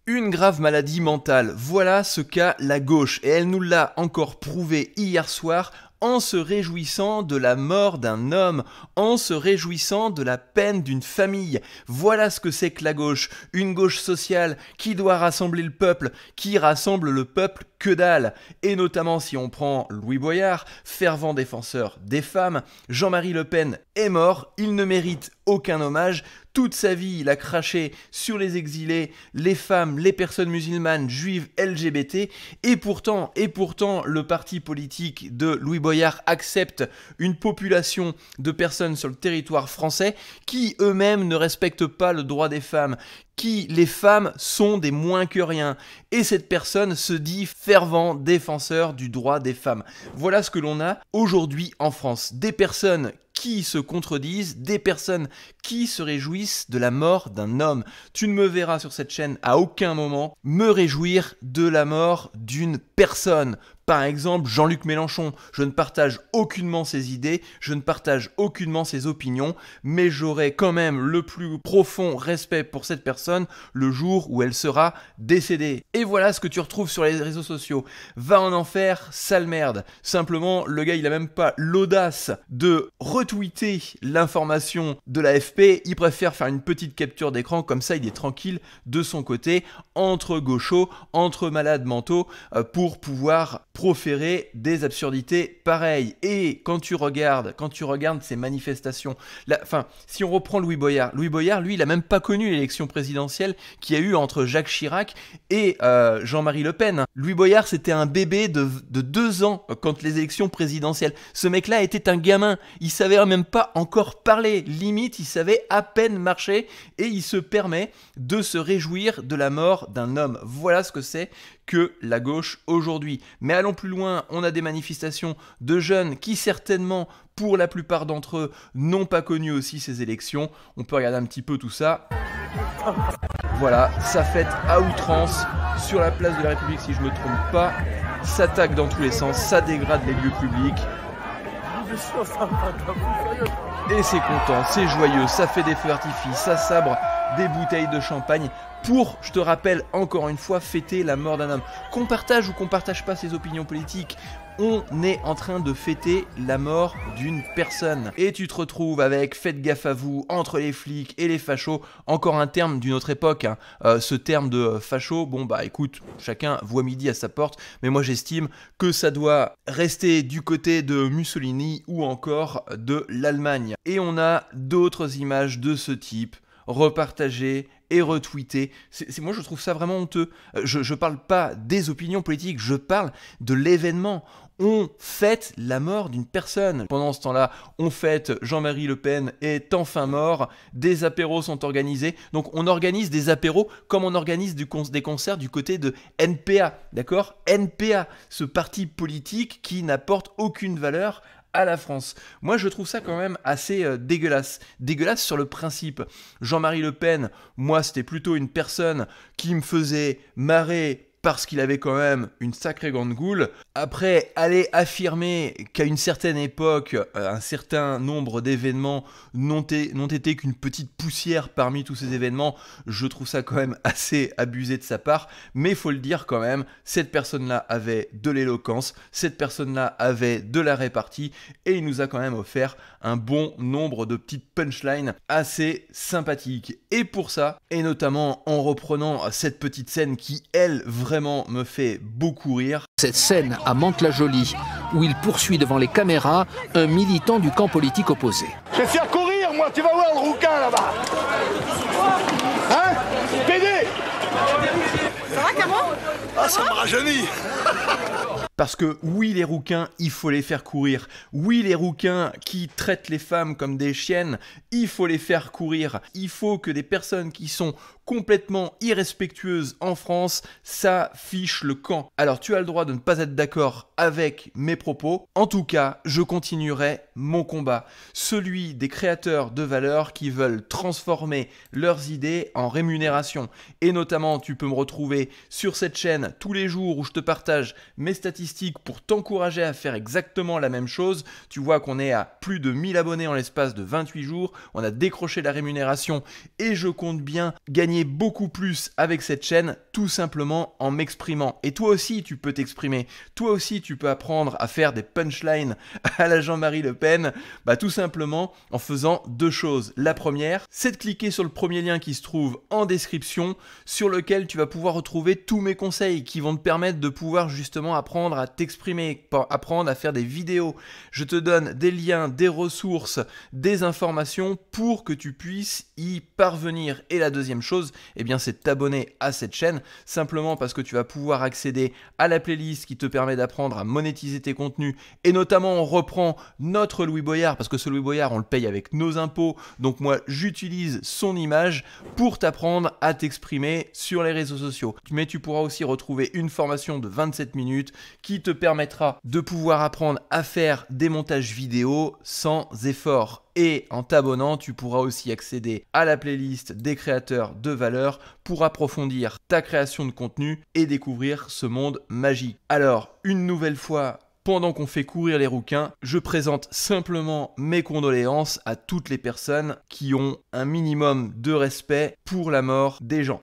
Une grave maladie mentale, voilà ce qu'a la gauche, et elle nous l'a encore prouvé hier soir en se réjouissant de la mort d'un homme, en se réjouissant de la peine d'une famille. Voilà ce que c'est que la gauche, une gauche sociale qui doit rassembler le peuple, qui rassemble le peuple que dalle. Et notamment si on prend Louis Boyard, fervent défenseur des femmes, Jean-Marie Le Pen est mort, il ne mérite aucun hommage. Toute sa vie, il a craché sur les exilés, les femmes, les personnes musulmanes, juives, LGBT, et pourtant, le parti politique de Louis Boyard accepte une population de personnes sur le territoire français qui eux-mêmes ne respectent pas le droit des femmes, qui les femmes sont des moins que rien, et cette personne se dit fervent défenseur du droit des femmes. Voilà ce que l'on a aujourd'hui en France, des personnes qui se contredisent, des personnes qui se réjouissent de la mort d'un homme. Tu ne me verras sur cette chaîne à aucun moment me réjouir de la mort d'une personne. Par exemple, Jean-Luc Mélenchon, je ne partage aucunement ses idées, je ne partage aucunement ses opinions, mais j'aurai quand même le plus profond respect pour cette personne le jour où elle sera décédée. Et voilà ce que tu retrouves sur les réseaux sociaux. Va en enfer, sale merde. Simplement, le gars, il a même pas l'audace de retweeter l'information de l'AFP, il préfère faire une petite capture d'écran, comme ça il est tranquille de son côté, entre gauchos, entre malades mentaux, pour pouvoir proférer des absurdités pareilles. Et quand tu regardes ces manifestations, si on reprend Louis Boyard, lui, il a même pas connu l'élection présidentielle qu'il y a eu entre Jacques Chirac et Jean-Marie Le Pen. Louis Boyard, c'était un bébé de 2 ans quand les élections présidentielles. Ce mec-là était un gamin, il savait même pas encore parler, limite, il savait à peine marcher, et il se permet de se réjouir de la mort d'un homme. Voilà ce que c'est que la gauche aujourd'hui. Mais allons plus loin, on a des manifestations de jeunes qui certainement, pour la plupart d'entre eux, n'ont pas connu aussi ces élections. On peut regarder un petit peu tout ça. Voilà, ça fête à outrance sur la place de la République, si je ne me trompe pas. Ça attaque dans tous les sens, ça dégrade les lieux publics. Et c'est content, c'est joyeux, ça fait des feux d'artifice, ça sabre des bouteilles de champagne pour, je te rappelle encore une fois, fêter la mort d'un homme. Qu'on partage ou qu'on partage pas ses opinions politiques, on est en train de fêter la mort d'une personne. Et tu te retrouves avec faites gaffe à vous, entre les flics et les fachos, encore un terme d'une autre époque, hein. Ce terme de facho, bon bah écoute, chacun voit midi à sa porte, mais moi j'estime que ça doit rester du côté de Mussolini ou encore de l'Allemagne. Et on a d'autres images de ce type, repartagées et retweetées. Moi je trouve ça vraiment honteux. Je parle pas des opinions politiques, je parle de l'événement. On fête la mort d'une personne. Pendant ce temps-là, on fête Jean-Marie Le Pen est enfin mort, des apéros sont organisés. Donc on organise des apéros comme on organise des concerts du côté de NPA, d'accord ? NPA, ce parti politique qui n'apporte aucune valeur à la France. Moi, je trouve ça quand même assez dégueulasse. Dégueulasse sur le principe. Jean-Marie Le Pen, moi, c'était plutôt une personne qui me faisait marrer parce qu'il avait quand même une sacrée grande goule. Après, aller affirmer qu'à une certaine époque, un certain nombre d'événements n'ont été qu'une petite poussière parmi tous ces événements, je trouve ça quand même assez abusé de sa part. Mais il faut le dire quand même, cette personne-là avait de l'éloquence, cette personne-là avait de la répartie, et il nous a quand même offert un bon nombre de petites punchlines assez sympathiques. Et pour ça, et notamment en reprenant cette petite scène qui, elle, vraiment me fait beaucoup rire. Cette scène à Mantes-la-Jolie, où il poursuit devant les caméras un militant du camp politique opposé. Je vais faire courir, moi, tu vas voir le rouquin là-bas. Hein? PD! Ça va, Camo? Ah, ça me rajeunit. Parce que oui, les rouquins, il faut les faire courir. Oui, les rouquins qui traitent les femmes comme des chiennes, il faut les faire courir. Il faut que des personnes qui sont complètement irrespectueuses en France s'affichent le camp. Alors tu as le droit de ne pas être d'accord avec mes propos. En tout cas, je continuerai mon combat. Celui des créateurs de valeur qui veulent transformer leurs idées en rémunération. Et notamment, tu peux me retrouver sur cette chaîne tous les jours où je te partage mes statistiques pour t'encourager à faire exactement la même chose. Tu vois qu'on est à plus de 1000 abonnés en l'espace de 28 jours. On a décroché la rémunération et je compte bien gagner gagner beaucoup plus avec cette chaîne tout simplement en m'exprimant. Et toi aussi, tu peux t'exprimer. Toi aussi, tu peux apprendre à faire des punchlines à la Jean-Marie Le Pen. Tout simplement en faisant deux choses. La première, c'est de cliquer sur le premier lien qui se trouve en description, sur lequel tu vas pouvoir retrouver tous mes conseils qui vont te permettre de pouvoir justement apprendre à t'exprimer, apprendre à faire des vidéos. Je te donne des liens, des ressources, des informations pour que tu puisses y parvenir. Et la deuxième chose, c'est de t'abonner à cette chaîne, simplement parce que tu vas pouvoir accéder à la playlist qui te permet d'apprendre à monétiser tes contenus. Et notamment, on reprend notre Louis Boyard, parce que ce Louis Boyard, on le paye avec nos impôts. Donc moi, j'utilise son image pour t'apprendre à t'exprimer sur les réseaux sociaux. Mais tu pourras aussi retrouver une formation de 27 minutes qui te permettra de pouvoir apprendre à faire des montages vidéo sans effort. Et en t'abonnant, tu pourras aussi accéder à la playlist des créateurs de valeur pour approfondir ta création de contenu et découvrir ce monde magique. Alors, une nouvelle fois, pendant qu'on fait courir les rouquins, je présente simplement mes condoléances à toutes les personnes qui ont un minimum de respect pour la mort des gens.